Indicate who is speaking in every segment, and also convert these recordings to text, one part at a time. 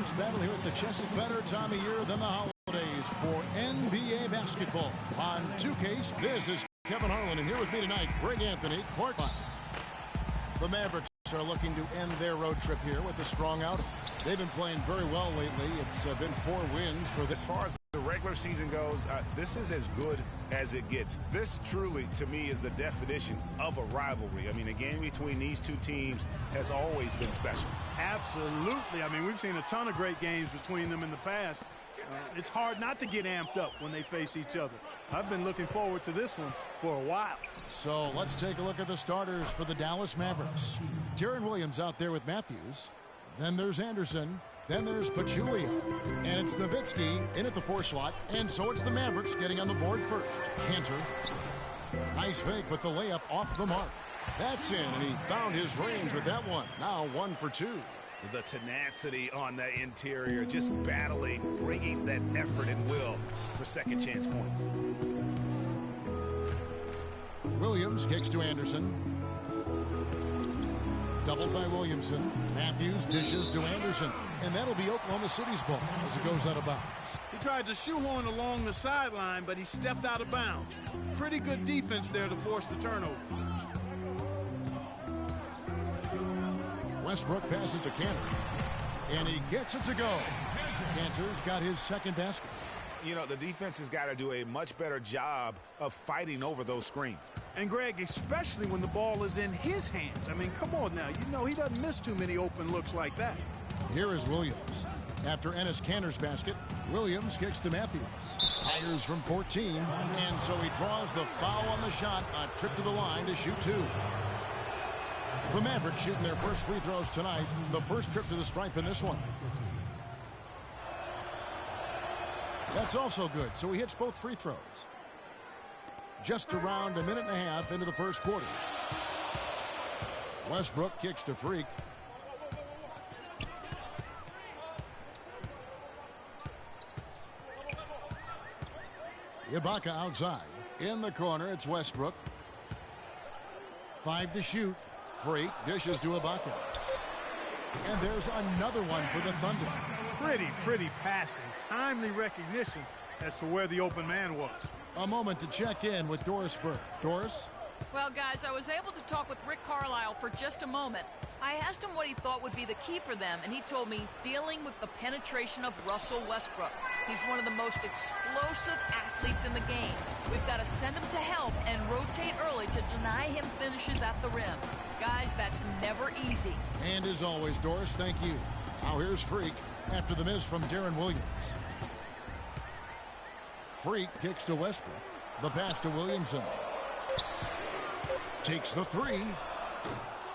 Speaker 1: Mavericks battle here at the chest. Is better time of year than the holidays for NBA basketball. On 2K, this is Kevin Harlan, and here with me tonight, Greg Anthony, Clark. The Mavericks are looking to end their road trip here with a strong outing. They've been playing very well lately. It's been 4 wins for this.
Speaker 2: As far as the regular season goes, this is as good as it gets. This truly, to me, is the definition of a rivalry. I mean, a game between these two teams has always been special.
Speaker 3: Absolutely. I mean, we've seen a ton of great games between them in the past. It's hard not to get amped up when they face each other. I've been looking forward to this one for a while.
Speaker 1: So let's take a look at the starters for the Dallas Mavericks. Deron Williams out there with Matthews. Then there's Anderson. Then there's Pachulia. And it's Nowitzki in at the 4 slot. And so it's the Mavericks getting on the board first. Cantor. Nice fake, but the layup off the mark. That's in, and he found his range with that one. Now 1 for 2.
Speaker 2: The tenacity on the interior, just battling, bringing that effort and will for second chance points.
Speaker 1: Williams kicks to Anderson. Doubled by Williamson. Matthews dishes to Anderson. And that'll be Oklahoma City's ball as it goes out of bounds.
Speaker 3: He tried to shoehorn along the sideline, but he stepped out of bounds. Pretty good defense there to force the turnover.
Speaker 1: Westbrook passes to Cantor. And he gets it to go. Cantor's got his second basket.
Speaker 2: You know, the defense has got to do a much better job of fighting over those screens.
Speaker 3: And, Greg, especially when the ball is in his hands. I mean, come on now. You know he doesn't miss too many open looks like that.
Speaker 1: Here is Williams. After Enes Kanter's basket, Williams kicks to Matthews. Fires from 14. And so he draws the foul on the shot. A trip to the line to shoot 2. The Mavericks shooting their first free throws tonight. The first trip to the stripe in this one. That's also good, so he hits both free throws. Just around a minute and a half into the first quarter. Westbrook kicks to Freak. Ibaka outside. In the corner, it's Westbrook. 5 to shoot. Freak dishes to Ibaka. And there's another one for the Thunder.
Speaker 3: Pretty passing. Timely recognition as to where the open man was.
Speaker 1: A moment to check in with Doris Burke. Doris?
Speaker 4: Well, guys, I was able to talk with Rick Carlisle for just a moment. I asked him what he thought would be the key for them, and he told me dealing with the penetration of Russell Westbrook. He's one of the most explosive athletes in the game. We've got to send him to help and rotate early to deny him finishes at the rim. Guys, that's never easy.
Speaker 1: And as always, Doris, thank you. Now here's Freak after the miss from Deron Williams. Freak kicks to Westbrook. The pass to Williamson. Takes the 3.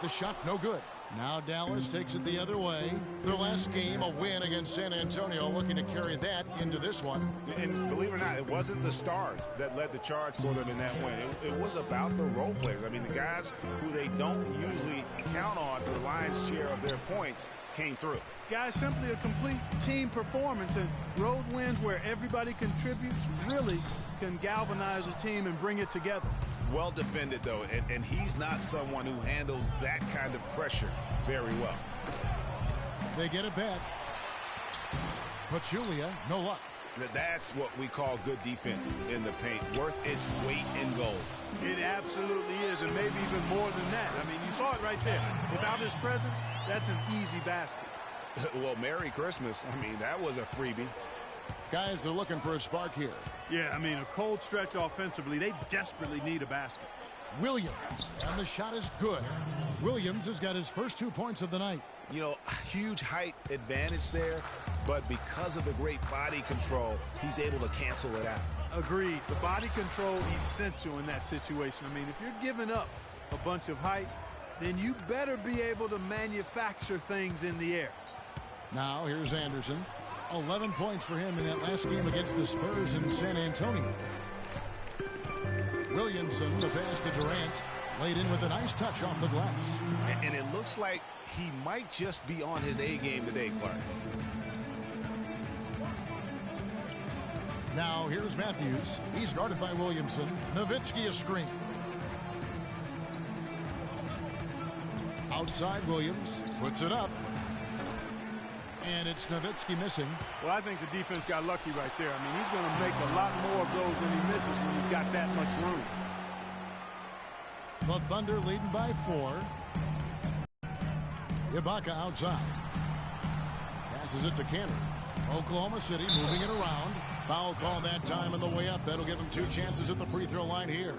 Speaker 1: The shot no good. Now Dallas takes it the other way. Their last game, a win against San Antonio, looking to carry that into this one.
Speaker 2: And believe it or not, it wasn't the stars that led the charge for them in that win. It was about the role players. I mean, the guys who they don't usually count on for the lion's share of their points came through.
Speaker 3: Guys, simply a complete team performance, and road wins where everybody contributes really can galvanize a team and bring it together.
Speaker 2: Well defended, though, and he's not someone who handles that kind of pressure very well.
Speaker 1: They get it back. Pachulia, no luck.
Speaker 2: That's what we call good defense in the paint, worth its weight in gold.
Speaker 3: It absolutely is, and maybe even more than that. I mean, you saw it right there. Without his presence, that's an easy basket.
Speaker 2: Well, Merry Christmas. I mean, that was a freebie.
Speaker 1: Guys, they're looking for a spark here.
Speaker 3: Yeah, I mean, a cold stretch offensively. They desperately need a basket.
Speaker 1: Williams, and the shot is good. Williams has got his first 2 points of the night.
Speaker 2: You know, huge height advantage there, but because of the great body control, he's able to cancel it out.
Speaker 3: Agreed. The body control essential in that situation. I mean, if you're giving up a bunch of height, then you better be able to manufacture things in the air.
Speaker 1: Now, here's Anderson. 11 points for him in that last game against the Spurs in San Antonio. Williamson, the pass to Durant, laid in with a nice touch off the glass.
Speaker 2: And it looks like he might just be on his A game today, Clark.
Speaker 1: Now here's Matthews. He's guarded by Williamson. Nowitzki a screen. Outside Williams puts it up. And it's Nowitzki missing.
Speaker 3: Well, I think the defense got lucky right there. I mean, he's going to make a lot more of those than he misses when he's got that much room.
Speaker 1: The Thunder leading by 4. Ibaka outside. Passes it to Cantor. Oklahoma City moving it around. Foul call that time on the way up. That'll give them 2 chances at the free throw line here.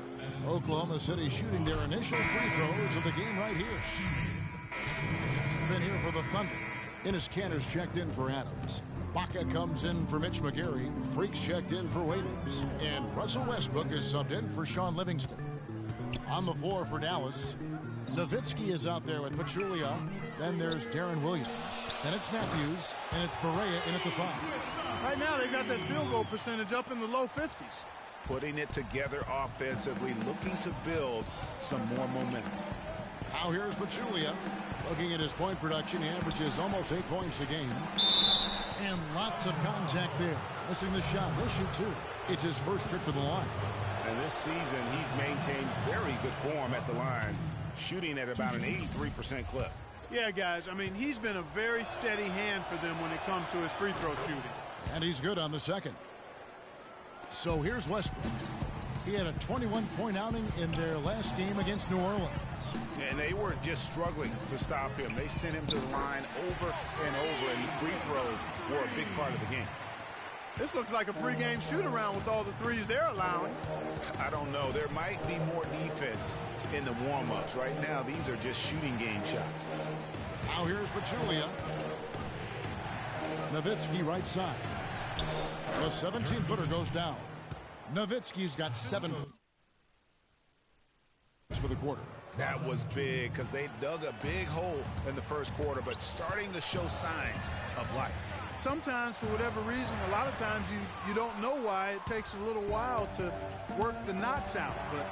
Speaker 1: Oklahoma City shooting their initial free throws of the game right here. Been here for the Thunder. Enes Kanter's checked in for Adams. Ibaka comes in for Mitch McGary. Freaks checked in for Waiters. And Russell Westbrook is subbed in for Sean Livingston. On the floor for Dallas, Nowitzki is out there with Pachulia. Then there's Darren Williams. Then it's Matthews. And it's Barea in at the 5.
Speaker 3: Right now, they got that field goal percentage up in the low 50s.
Speaker 2: Putting it together offensively, looking to build some more momentum.
Speaker 1: Now here's Pachulia. Looking at his point production, he averages almost 8 points a game. And lots of contact there. Missing the shot. He'll shoot 2. It's his first trip to the line.
Speaker 2: And this season, he's maintained very good form at the line, shooting at about an 83% clip.
Speaker 3: Yeah, guys, I mean, he's been a very steady hand for them when it comes to his free throw shooting.
Speaker 1: And he's good on the second. So here's Westbrook. He had a 21-point outing in their last game against New Orleans.
Speaker 2: And they were just struggling to stop him. They sent him to the line over and over, and the free throws were a big part of the game.
Speaker 3: This looks like a pregame shoot-around with all the threes they're allowing.
Speaker 2: I don't know. There might be more defense in the warm-ups. Right now, these are just shooting game shots.
Speaker 1: Now here's Pachulia. Nowitzki right side. The 17-footer goes down. Nowitzki's got 7 for the quarter.
Speaker 2: That was big because they dug a big hole in the first quarter, but starting to show signs of life.
Speaker 3: Sometimes, for whatever reason, a lot of times you don't know why. It takes a little while to work the knots out, but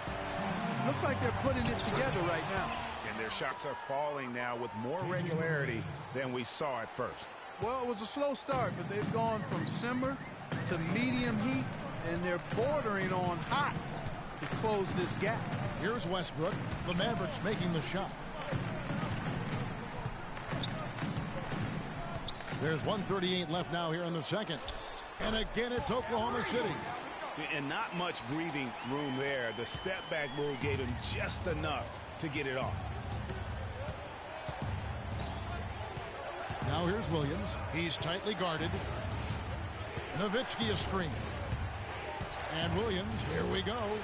Speaker 3: it looks like they're putting it together right now.
Speaker 2: And their shots are falling now with more regularity than we saw at first.
Speaker 3: Well, it was a slow start, but they've gone from simmer to medium heat, and they're bordering on hot to close this gap.
Speaker 1: Here's Westbrook. The Mavericks making the shot. There's 1:38 left now here in the second. And again, it's Oklahoma City.
Speaker 2: And not much breathing room there. The step-back move gave him just enough to get it off.
Speaker 1: Now here's Williams. He's tightly guarded. Nowitzki a screen. And Williams, here we go.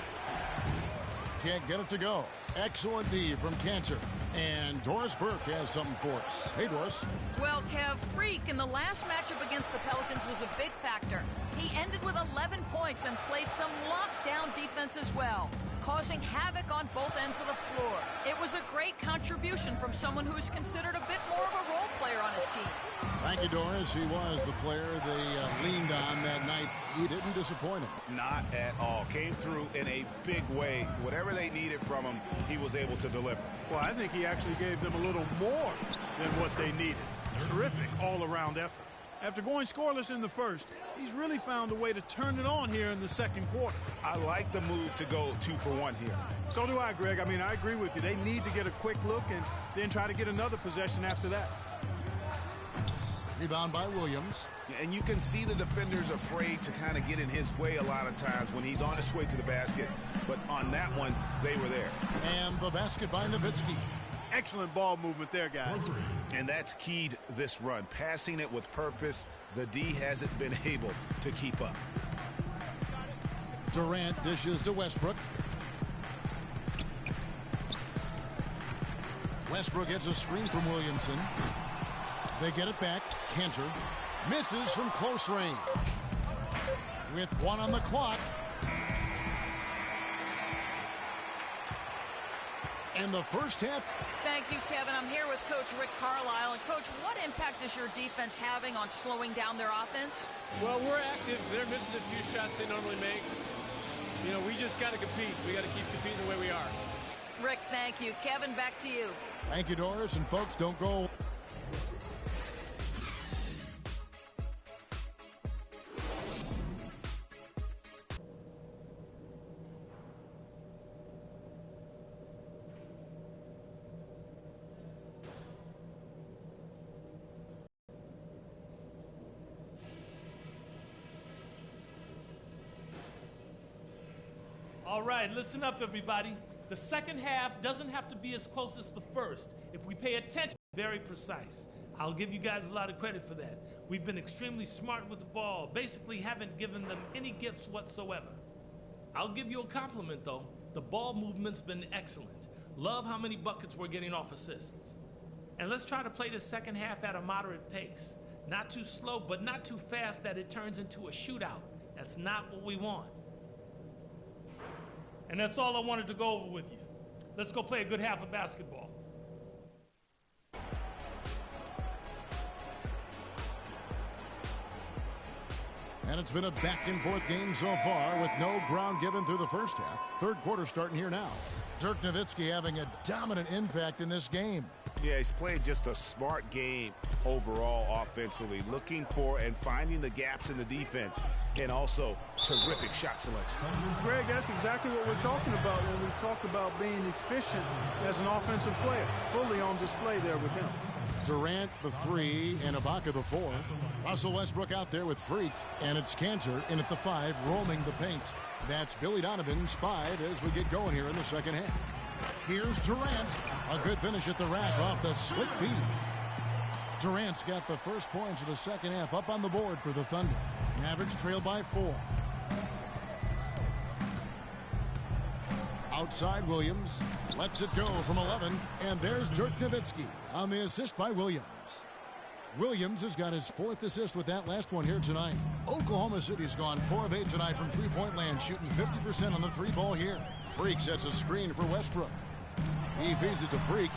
Speaker 1: Can't get it to go. Excellent D from Cantor. And Doris Burke has something for us. Hey, Doris.
Speaker 4: Well, Kev, Freak in the last matchup against the Pelicans was a big factor. He ended with 11 points and played some lockdown defense as well, causing havoc on both ends of the floor. It was a great contribution from someone who is considered a bit more of a role player on his team.
Speaker 1: Thank you, Doris. He was the player they leaned on that night. He didn't disappoint him.
Speaker 2: Not at all. Came through in a big way. Whatever they needed from him, he was able to deliver.
Speaker 3: Well, I think he actually gave them a little more than what they needed. Terrific all-around effort. After going scoreless in the first, he's really found a way to turn it on here in the second quarter.
Speaker 2: I like the move to go 2 for 1 here.
Speaker 3: So do I, Greg. I mean, I agree with you. They need to get a quick look and then try to get another possession after that.
Speaker 1: Rebound by Williams.
Speaker 2: And you can see the defenders afraid to kind of get in his way a lot of times when he's on his way to the basket. But on that one, they were there.
Speaker 1: And the basket by Nowitzki.
Speaker 3: Excellent ball movement there, guys.
Speaker 2: And that's keyed this run. Passing it with purpose. The D hasn't been able to keep up.
Speaker 1: Durant dishes to Westbrook. Westbrook gets a screen from Williamson. They get it back. Cantor misses from close range. With 1 on the clock. In the first half.
Speaker 4: Thank you, Kevin. I'm here with Coach Rick Carlisle. And, Coach, what impact is your defense having on slowing down their offense?
Speaker 5: Well, we're active. They're missing a few shots they normally make. You know, we just got to compete. We got to keep competing the way we are.
Speaker 4: Rick, thank you. Kevin, back to you.
Speaker 1: Thank you, Doris. And, folks, don't go.
Speaker 6: All right, listen up, everybody. The second half doesn't have to be as close as the first if we pay attention. Very precise. I'll give you guys a lot of credit for that. We've been extremely smart with the ball, basically haven't given them any gifts whatsoever. I'll give you a compliment, though. The ball movement's been excellent. Love how many buckets we're getting off assists. And let's try to play the second half at a moderate pace. Not too slow, but not too fast that it turns into a shootout. That's not what we want. And that's all I wanted to go over with you. Let's go play a good half of basketball.
Speaker 1: And it's been a back-and-forth game so far with no ground given through the first half. Third quarter starting here now. Dirk Nowitzki having a dominant impact in this game.
Speaker 2: Yeah, he's played just a smart game overall offensively, looking for and finding the gaps in the defense, and also terrific shot selection.
Speaker 3: Greg, that's exactly what we're talking about when we talk about being efficient as an offensive player. Fully on display there with him.
Speaker 1: Durant the 3 and Ibaka the 4. Russell Westbrook out there with Freak, and it's Cantor in at the 5, roaming the paint. That's Billy Donovan's 5 as we get going here in the second half. Here's Durant. A good finish at the rack off the slick feed. Durant's got the first points of the second half up on the board for the Thunder. Mavericks trail by 4. Outside Williams. Lets it go from 11. And there's Dirk Nowitzki on the assist by Williams. Williams has got his 4th assist with that last one here tonight. Oklahoma City's gone 4 of 8 tonight from three-point land, shooting 50% on the 3 ball here. Freak sets a screen for Westbrook. He feeds it to Freak.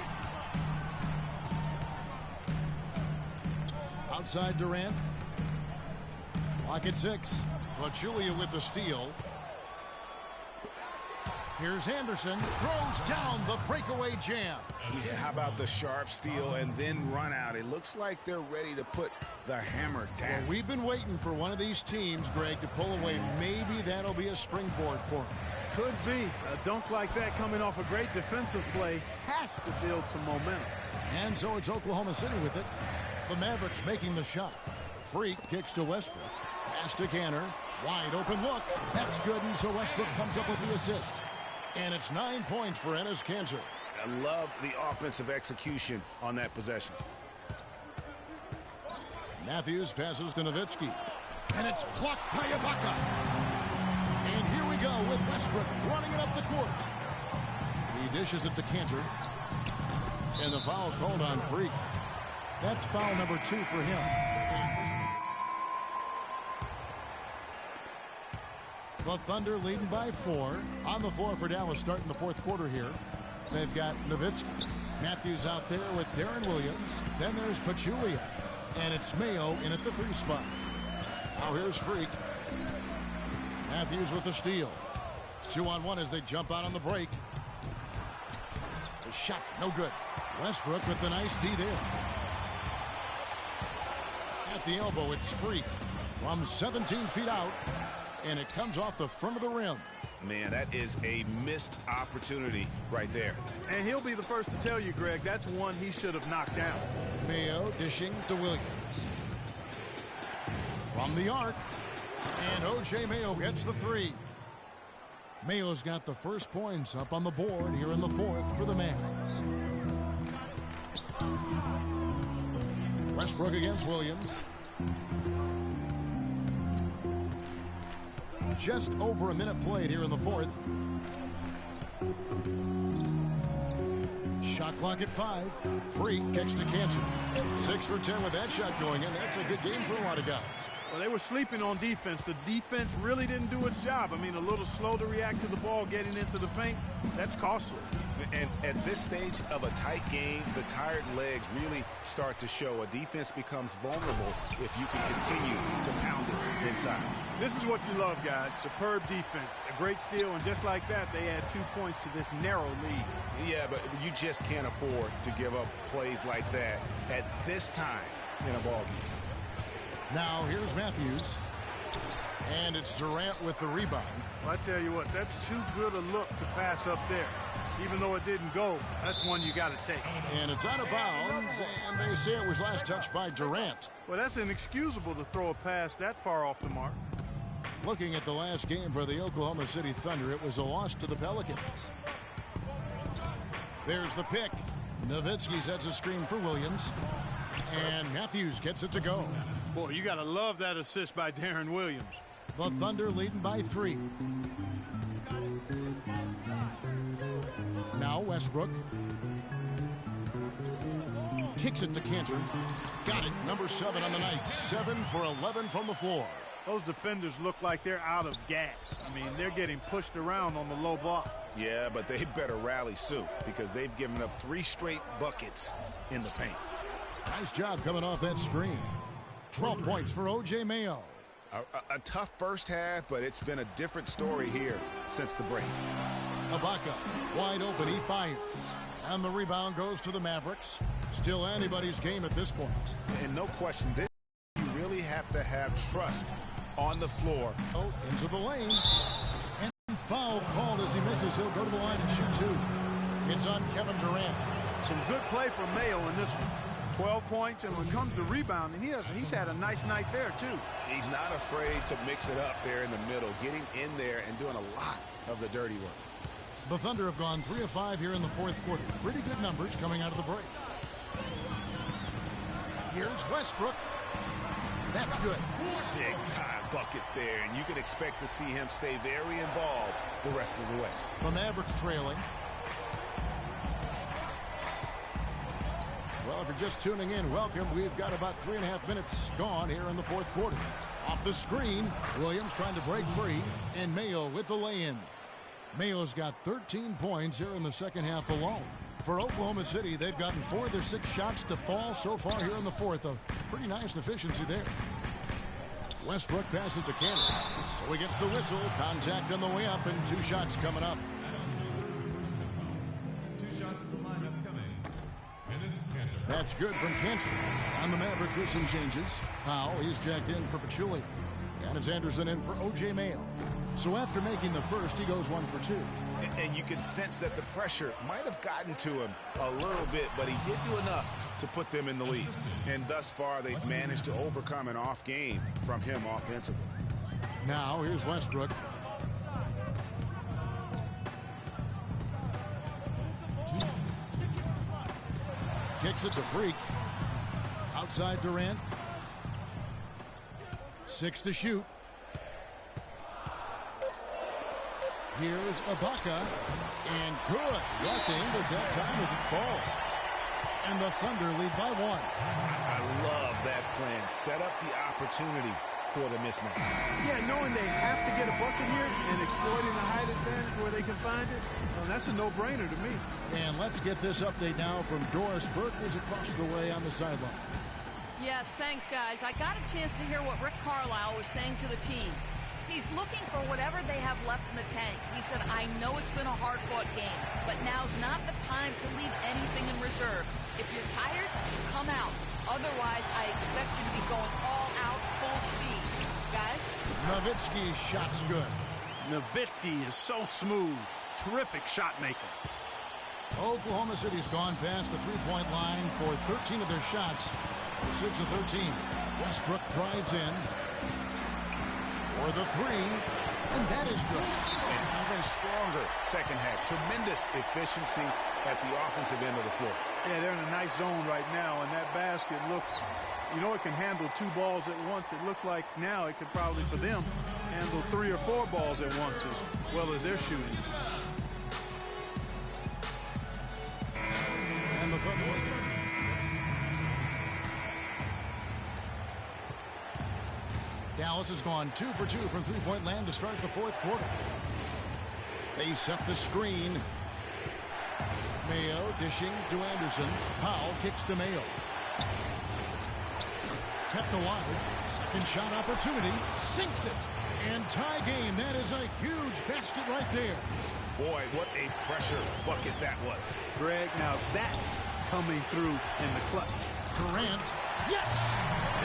Speaker 1: Outside Durant. Clock at 6. Pachulia with the steal. Here's Anderson. Throws down the breakaway jam.
Speaker 2: Yeah, how about the sharp steal and then run out? It looks like they're ready to put the hammer down.
Speaker 1: Well, we've been waiting for one of these teams, Greg, to pull away. Maybe that'll be a springboard for them.
Speaker 3: Could be. A dunk like that coming off a great defensive play has to build some momentum.
Speaker 1: And so it's Oklahoma City with it. The Mavericks making the shot. Freak kicks to Westbrook. Pass to Cantor. Wide open look. That's good, and so Westbrook comes up with the assist. And it's 9 points for Enes Kanter.
Speaker 2: I love the offensive execution on that possession.
Speaker 1: Matthews passes to Nowitzki. And it's blocked by Ibaka. And here we go with Westbrook running it up the court. He dishes it to Cantor. And the foul called on Freak. That's foul number 2 for him. The Thunder leading by 4. On the floor for Dallas starting the fourth quarter here. They've got Nowitzki. Matthews out there with Darren Williams. Then there's Pachulia. And it's Mayo in at the 3 spot. Now here's Freak. Matthews with the steal. 2-on-1 as they jump out on the break. The shot, no good. Westbrook with the nice D there. At the elbow, it's Freak. From 17 feet out. And it comes off the front of the rim.
Speaker 2: Man, that is a missed opportunity right there.
Speaker 3: And he'll be the first to tell you, Greg, that's one he should have knocked down.
Speaker 1: Mayo dishing to Williams. From the arc. And O.J. Mayo gets the 3. Mayo's got the first points up on the board here in the fourth for the Mavs. Westbrook against Williams. Just over a minute played here in the fourth. Shot clock at 5. Freak kicks to Cantor. 6 for 10 with that shot going in. That's a good game for a lot of guys.
Speaker 3: Well, they were sleeping on defense. The defense really didn't do its job. I mean, a little slow to react to the ball getting into the paint. That's costly.
Speaker 2: And at this stage of a tight game, the tired legs really start to show. A defense becomes vulnerable if you can continue to pound it inside.
Speaker 3: This is what you love, guys. Superb defense. A great steal, and just like that, they add 2 points to this narrow lead.
Speaker 2: Yeah, but you just can't afford to give up plays like that at this time in a ball game.
Speaker 1: Now here's Matthews. And it's Durant with the rebound.
Speaker 3: Well, I tell you what, that's too good a look to pass up there. Even though it didn't go, that's one you got to take.
Speaker 1: And it's out of bounds, and they say it was last touched by Durant.
Speaker 3: Well, that's inexcusable to throw a pass that far off the mark.
Speaker 1: Looking at the last game for the Oklahoma City Thunder, it was a loss to the Pelicans. There's the pick. Nowitzki sets a screen for Williams. And Matthews gets it to go.
Speaker 3: Boy, you got to love that assist by Darren Williams.
Speaker 1: The Thunder leading by 3. Now Westbrook. Kicks it to Cantor. Got it. Number 7 on the night. 7 for 11 from the floor.
Speaker 3: Those defenders look like they're out of gas. I mean, they're getting pushed around on the low block.
Speaker 2: Yeah, but they better rally suit because they've given up 3 straight buckets in the paint.
Speaker 1: Nice job coming off that screen. 12 points for O.J. Mayo.
Speaker 2: A tough first half, but it's been a different story here since the break.
Speaker 1: Ibaka, wide open, he fires. And the rebound goes to the Mavericks. Still anybody's game at this point.
Speaker 2: And no question, this you really have to have trust on the floor.
Speaker 1: Oh, into the lane. And foul called as he misses. He'll go to the line and shoot 2. It's on Kevin Durant.
Speaker 3: Some good play from Mayo in this one. 12 points, and when it comes to rebounding, he's had a nice night there, too.
Speaker 2: He's not afraid to mix it up there in the middle, getting in there and doing a lot of the dirty work.
Speaker 1: The Thunder have gone 3 of 5 here in the fourth quarter. Pretty good numbers coming out of the break. Here's Westbrook. That's good.
Speaker 2: Big time bucket there, and you can expect to see him stay very involved the rest of the way.
Speaker 1: The Mavericks trailing. Well, if you're just tuning in, welcome. We've got about 3.5 minutes gone here in the fourth quarter. Off the screen, Williams trying to break free, and Mayo with the lay-in. Mayo's got 13 points here in the second half alone. For Oklahoma City, they've gotten 4 of their 6 shots to fall so far here in the fourth. A pretty nice efficiency there. Westbrook passes to Cantor. So he gets the whistle. Contact on the way up, and 2 shots coming up.
Speaker 7: 2 shots in the lineup coming. Cantor.
Speaker 1: That's good from Cantor. And the Mavericks with some changes. Powell, he's jacked in for Pachulia. And it's Anderson in for O.J. Mayo. So after making the first, he goes 1 for 2.
Speaker 2: And you can sense that the pressure might have gotten to him a little bit, but he did do enough to put them in the lead. And thus far, they've managed to overcome an off game from him offensively.
Speaker 1: Now, here's Westbrook. Kicks it to Freak. Outside Durant. 6 to shoot. Here's Ibaka. And good. Nothing was that time as it falls. And the Thunder lead by 1.
Speaker 2: I love that plan. Set up the opportunity for the mismatch.
Speaker 3: Yeah, knowing they have to get a bucket here and exploiting the height advantage where they can find it, well, that's a no-brainer to me.
Speaker 1: And let's get this update now from Doris Burke, who's across the way on the sideline.
Speaker 4: Yes, thanks, guys. I got a chance to hear what Rick Carlisle was saying to the team. He's looking for whatever they have left in the tank. He said, I know it's been a hard-fought game, but now's not the time to leave anything in reserve. If you're tired, come out. Otherwise, I expect you to be going all out, full speed. Guys?
Speaker 1: Nowitzki's shot's good.
Speaker 3: Nowitzki is so smooth. Terrific shot maker.
Speaker 1: Oklahoma City's gone past the three-point line for 13 of their shots. 6 of 13. Westbrook drives in for the 3, and that is good.
Speaker 2: An even stronger second half. Tremendous efficiency at the offensive end of the floor.
Speaker 3: Yeah, they're in a nice zone right now, and that basket looks, you know, it can handle 2 balls at once. It looks like now it could probably, for them, handle 3 or 4 balls at once as well as they're shooting.
Speaker 1: And the Thunder. Dallas has gone 2 for 2 from three-point land to start the fourth quarter. They set the screen. Mayo dishing to Anderson. Powell kicks to Mayo. Kept alive. Second shot opportunity. Sinks it. And tie game. That is a huge basket right there.
Speaker 2: Boy, what a pressure bucket that was.
Speaker 3: Greg, now that's coming through in the clutch.
Speaker 1: Durant. Yes!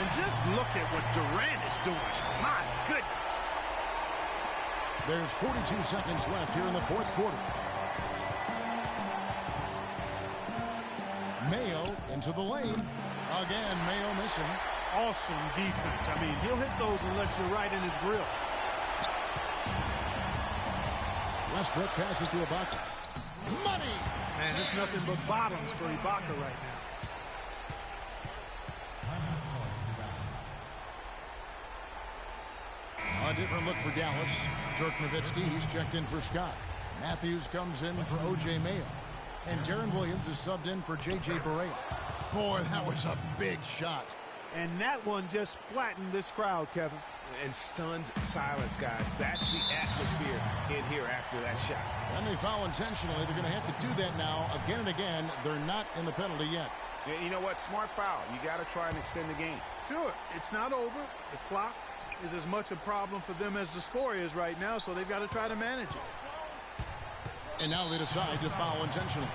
Speaker 3: And just look at what Durant is doing. My goodness.
Speaker 1: There's 42 seconds left here in the fourth quarter. Mayo into the lane. Again, Mayo missing.
Speaker 3: Awesome defense. I mean, he'll hit those unless you're right in his grill.
Speaker 1: Westbrook passes to Ibaka. Money!
Speaker 3: Man, there's nothing but bottoms for Ibaka right now.
Speaker 1: A different look for Dallas. Dirk Nowitzki, he's checked in for Scott. Matthews comes in for O.J. Mayo. And Darren Williams is subbed in for J.J. Barea. Boy, that was a big shot.
Speaker 3: And that one just flattened this crowd, Kevin.
Speaker 2: And stunned silence, guys. That's the atmosphere in here after that shot.
Speaker 1: And they foul intentionally. They're going to have to do that now again and again. They're not in the penalty yet.
Speaker 2: Yeah, you know what? Smart foul. You got to try and extend the game.
Speaker 3: Sure, it's not over. The clock is as much a problem for them as the score is right now, so they've got to try to manage it.
Speaker 1: And now they decide to foul intentionally.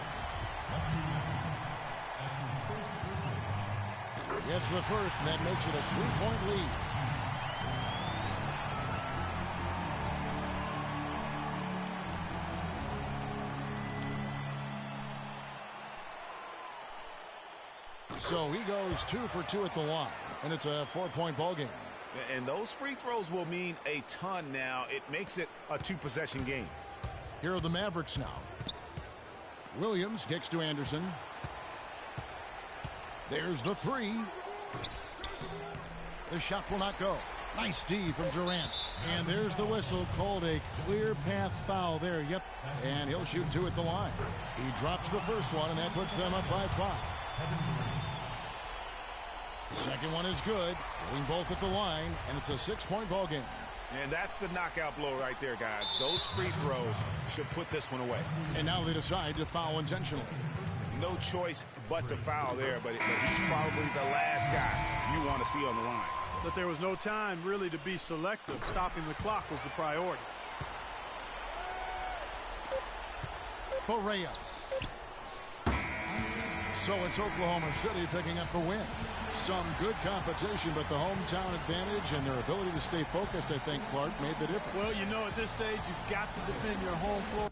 Speaker 1: Gets the first, and that makes it a 3-point lead. So he goes 2 for 2 at the line, and it's a 4-point ball game.
Speaker 2: And those free throws will mean a ton now. It makes it a 2-possession game.
Speaker 1: Here are the Mavericks now. Williams kicks to Anderson. There's the three. The shot will not go. Nice D from Durant. And there's the whistle, called a clear path foul there. Yep. And he'll shoot 2 at the line. He drops the first one, and that puts them up by 5. Second one is good. Hitting both at the line, and it's a 6-point ball game.
Speaker 2: And that's the knockout blow right there, guys. Those free throws should put this one away.
Speaker 1: And now they decide to foul intentionally.
Speaker 2: No choice but to foul there, but he's probably the last guy you want to see on the line.
Speaker 3: But there was no time really to be selective. Stopping the clock was the priority.
Speaker 1: Barea. So it's Oklahoma City picking up the win. Some good competition, but the hometown advantage and their ability to stay focused, I think, Clark, made the difference.
Speaker 3: Well, you know, at this stage, you've got to defend your home floor.